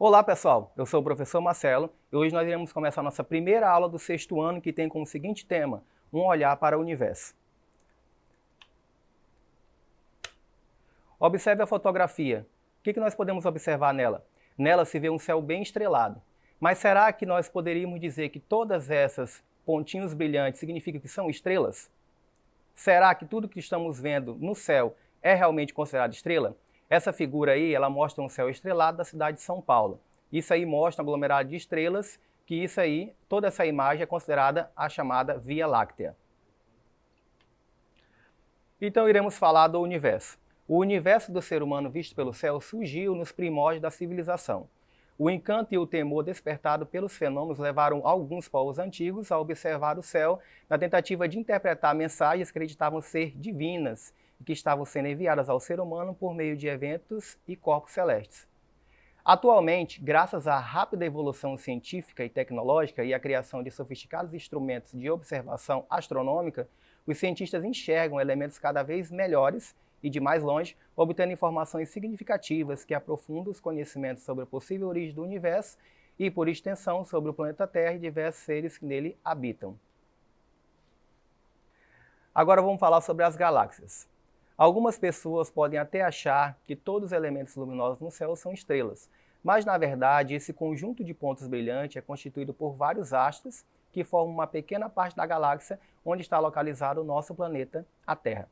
Olá pessoal, eu sou o professor Marcelo e hoje nós iremos começar nossa primeira aula do sexto ano que tem como seguinte tema, um olhar para o universo. Observe a fotografia. O que nós podemos observar nela? Nela se vê um céu bem estrelado. Mas será que nós poderíamos dizer que todas essas pontinhos brilhantes significam que são estrelas? Será que tudo que estamos vendo no céu é realmente considerado estrela? Essa figura aí, ela mostra um céu estrelado da cidade de São Paulo. Isso aí mostra um aglomerado de estrelas, que isso aí, toda essa imagem é considerada a chamada Via Láctea. Então iremos falar do universo. O universo do ser humano visto pelo céu surgiu nos primórdios da civilização. O encanto e o temor despertado pelos fenômenos levaram alguns povos antigos a observar o céu na tentativa de interpretar mensagens que acreditavam ser divinas e que estavam sendo enviadas ao ser humano por meio de eventos e corpos celestes. Atualmente, graças à rápida evolução científica e tecnológica e à criação de sofisticados instrumentos de observação astronômica, os cientistas enxergam elementos cada vez melhores e de mais longe, obtendo informações significativas que aprofundam os conhecimentos sobre a possível origem do universo e, por extensão, sobre o planeta Terra e diversos seres que nele habitam. Agora vamos falar sobre as galáxias. Algumas pessoas podem até achar que todos os elementos luminosos no céu são estrelas, mas na verdade esse conjunto de pontos brilhantes é constituído por vários astros que formam uma pequena parte da galáxia onde está localizado o nosso planeta, a Terra.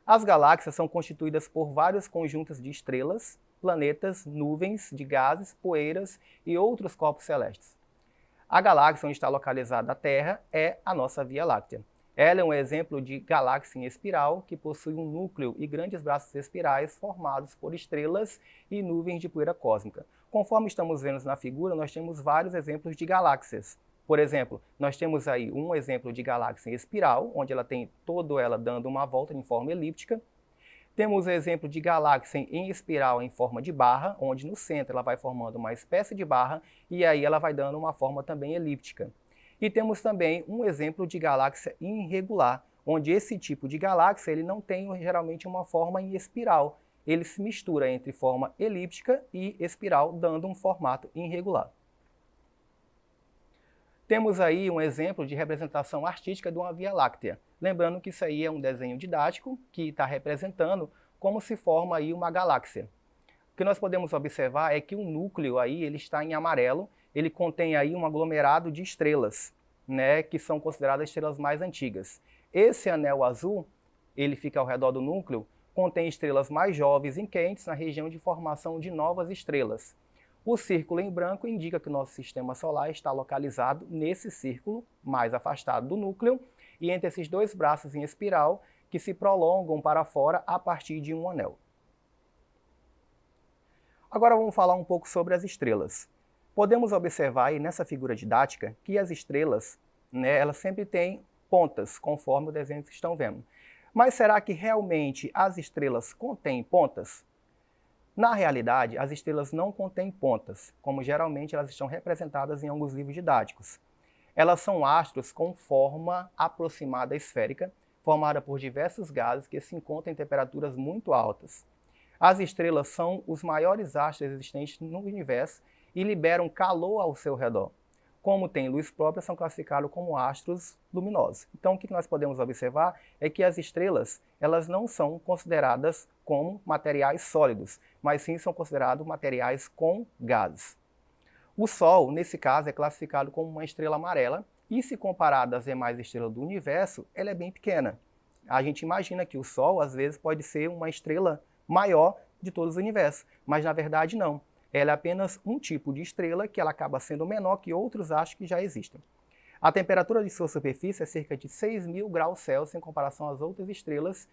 As galáxias são constituídas por vários conjuntos de estrelas, planetas, nuvens de gases, poeiras e outros corpos celestes. A galáxia onde está localizada a Terra é a nossa Via Láctea. Ela é um exemplo de galáxia em espiral que possui um núcleo e grandes braços espirais formados por estrelas e nuvens de poeira cósmica. Conforme estamos vendo na figura, nós temos vários exemplos de galáxias. Por exemplo, nós temos aí um exemplo de galáxia em espiral, onde ela tem toda ela dando uma volta em forma elíptica. Temos o exemplo de galáxia em espiral em forma de barra, onde no centro ela vai formando uma espécie de barra e aí ela vai dando uma forma também elíptica. E temos também um exemplo de galáxia irregular, onde esse tipo de galáxia ele não tem geralmente uma forma em espiral. Ele se mistura entre forma elíptica e espiral, dando um formato irregular. Temos aí um exemplo de representação artística de uma Via Láctea. Lembrando que isso aí é um desenho didático que está representando como se forma aí uma galáxia. O que nós podemos observar é que o núcleo aí ele está em amarelo, ele contém aí um aglomerado de estrelas, né, que são consideradas estrelas mais antigas. Esse anel azul, ele fica ao redor do núcleo, contém estrelas mais jovens e quentes na região de formação de novas estrelas. O círculo em branco indica que o nosso sistema solar está localizado nesse círculo mais afastado do núcleo e entre esses dois braços em espiral que se prolongam para fora a partir de um anel. Agora vamos falar um pouco sobre as estrelas. Podemos observar aí nessa figura didática que as estrelas, né, elas sempre têm pontas, conforme o desenho que estão vendo. Mas será que realmente as estrelas contêm pontas? Na realidade, as estrelas não contêm pontas, como geralmente elas estão representadas em alguns livros didáticos. Elas são astros com forma aproximada esférica, formada por diversos gases que se encontram em temperaturas muito altas. As estrelas são os maiores astros existentes no universo e liberam calor ao seu redor. Como têm luz própria, são classificados como astros luminosos. Então, o que nós podemos observar é que as estrelas elas não são consideradas como materiais sólidos, mas sim são considerados materiais com gases. O Sol, nesse caso, é classificado como uma estrela amarela e, se comparado às demais estrelas do universo, ela é bem pequena. A gente imagina que o Sol, às vezes, pode ser uma estrela maior de todos os universos, mas na verdade não. Ela é apenas um tipo de estrela que ela acaba sendo menor que outros astros que já existem. A temperatura de sua superfície é cerca de 6.000 graus Celsius em comparação às outras estrelas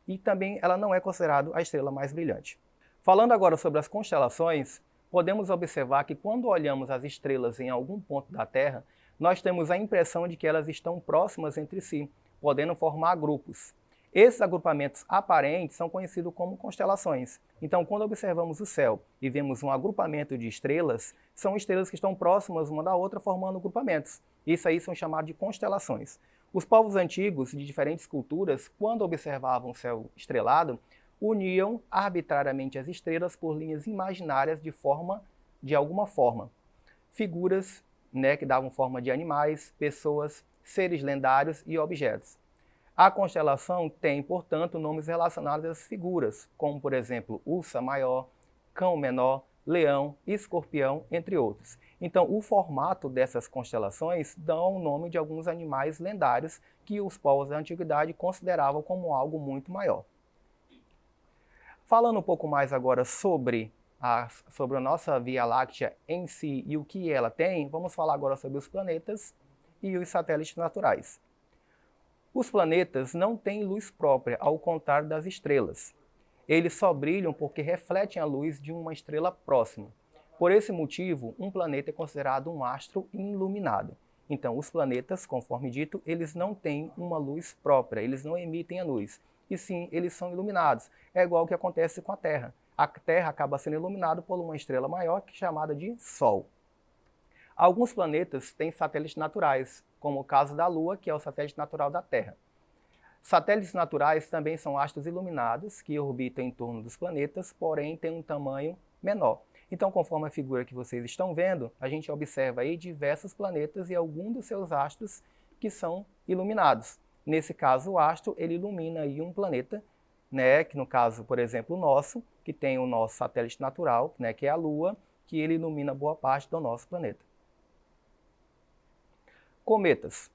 e também ela não é considerada a estrela mais brilhante. Falando agora sobre as constelações, podemos observar que quando olhamos as estrelas em algum ponto da Terra, nós temos a impressão de que elas estão próximas entre si, podendo formar grupos. Esses agrupamentos aparentes são conhecidos como constelações. Então, quando observamos o céu e vemos um agrupamento de estrelas, são estrelas que estão próximas uma da outra formando grupamentos. Isso aí são chamados de constelações. Os povos antigos de diferentes culturas, quando observavam o céu estrelado, uniam arbitrariamente as estrelas por linhas imaginárias de forma de alguma forma. Figuras, né, que davam forma de animais, pessoas, seres lendários e objetos. A constelação tem, portanto, nomes relacionados às figuras, como, por exemplo, Ursa Maior, Cão Menor, Leão, Escorpião, entre outros. Então, o formato dessas constelações dão o nome de alguns animais lendários que os povos da antiguidade consideravam como algo muito maior. Falando um pouco mais agora sobre a nossa Via Láctea em si e o que ela tem, vamos falar agora sobre os planetas e os satélites naturais. Os planetas não têm luz própria, ao contrário das estrelas. Eles só brilham porque refletem a luz de uma estrela próxima. Por esse motivo, um planeta é considerado um astro iluminado. Então, os planetas, conforme dito, eles não têm uma luz própria, eles não emitem a luz. E sim, eles são iluminados. É igual o que acontece com a Terra. A Terra acaba sendo iluminada por uma estrela maior, que é chamada de Sol. Alguns planetas têm satélites naturais, como o caso da Lua, que é o satélite natural da Terra. Satélites naturais também são astros iluminados, que orbitam em torno dos planetas, porém têm um tamanho menor. Então, conforme a figura que vocês estão vendo, a gente observa aí diversos planetas e alguns dos seus astros que são iluminados. Nesse caso, o astro ele ilumina aí um planeta, né, que no caso, por exemplo, o nosso, que tem o nosso satélite natural, né, que é a Lua, que ele ilumina boa parte do nosso planeta. Cometas.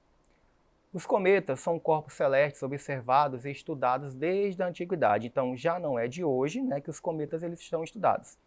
Os cometas são corpos celestes observados e estudados desde a antiguidade. Então, já não é de hoje, né, que os cometas eles estão estudados.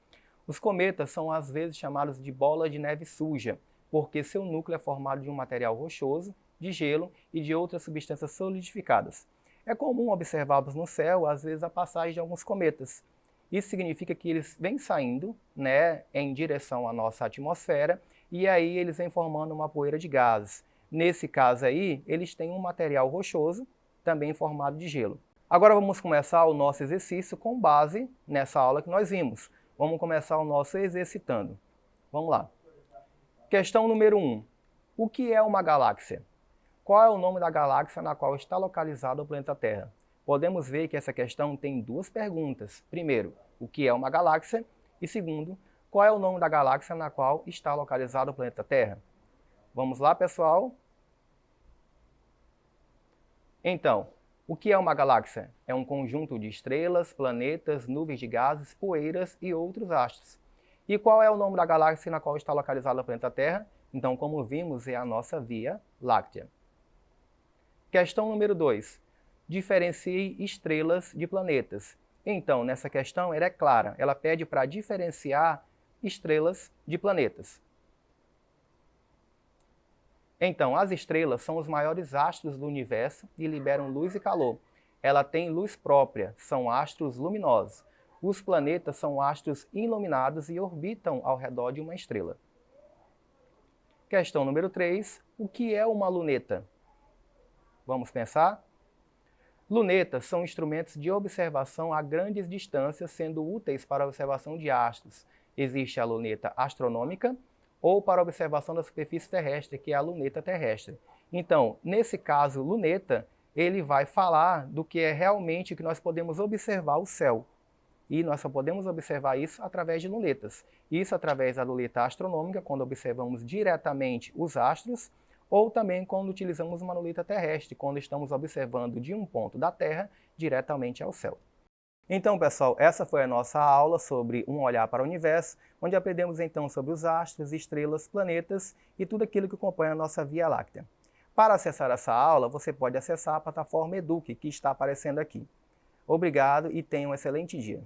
Os cometas são às vezes chamados de bola de neve suja, porque seu núcleo é formado de um material rochoso, de gelo e de outras substâncias solidificadas. É comum observarmos no céu, às vezes, a passagem de alguns cometas. Isso significa que eles vêm saindo, né, em direção à nossa atmosfera e aí eles vêm formando uma poeira de gases. Nesse caso aí, eles têm um material rochoso, também formado de gelo. Agora vamos começar o nosso exercício com base nessa aula que nós vimos. Vamos começar o nosso exercitando. Vamos lá. Questão número 1. O que é uma galáxia? Qual é o nome da galáxia na qual está localizado o planeta Terra? Podemos ver que essa questão tem duas perguntas. Primeiro, o que é uma galáxia? E segundo, qual é o nome da galáxia na qual está localizado o planeta Terra? Vamos lá, pessoal? Então, o que é uma galáxia? É um conjunto de estrelas, planetas, nuvens de gases, poeiras e outros astros. E qual é o nome da galáxia na qual está localizado o planeta Terra? Então, como vimos, é a nossa Via Láctea. Questão número 2. Diferencie estrelas de planetas. Então, nessa questão, ela é clara. Ela pede para diferenciar estrelas de planetas. Então, as estrelas são os maiores astros do universo e liberam luz e calor. Ela tem luz própria, são astros luminosos. Os planetas são astros iluminados e orbitam ao redor de uma estrela. Questão número 3. O que é uma luneta? Vamos pensar? Lunetas são instrumentos de observação a grandes distâncias, sendo úteis para a observação de astros. Existe a luneta astronômica, ou para observação da superfície terrestre, que é a luneta terrestre. Então, nesse caso, luneta, ele vai falar do que é realmente que nós podemos observar o céu. E nós só podemos observar isso através de lunetas. Isso através da luneta astronômica, quando observamos diretamente os astros, ou também quando utilizamos uma luneta terrestre, quando estamos observando de um ponto da Terra diretamente ao céu. Então, pessoal, essa foi a nossa aula sobre um olhar para o universo, onde aprendemos então sobre os astros, estrelas, planetas e tudo aquilo que compõe a nossa Via Láctea. Para acessar essa aula, você pode acessar a plataforma Eduque, que está aparecendo aqui. Obrigado e tenha um excelente dia.